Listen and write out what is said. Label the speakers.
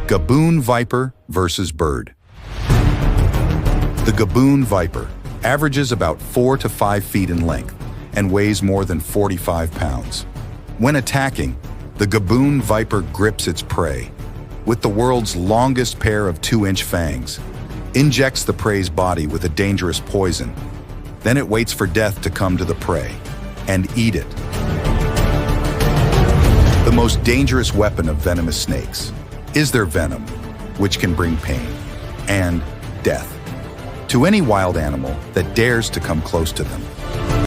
Speaker 1: Gaboon viper versus bird. The Gaboon viper averages about 4 to 5 feet in length and weighs more than 45 pounds. When attacking, the Gaboon viper grips its prey with the world's longest pair of 2-inch fangs, injects the prey's body with a dangerous poison. Then it waits for death to come to the prey and eat it. The most dangerous weapon of venomous snakes is their venom, which can bring pain and death to any wild animal that dares to come close to them.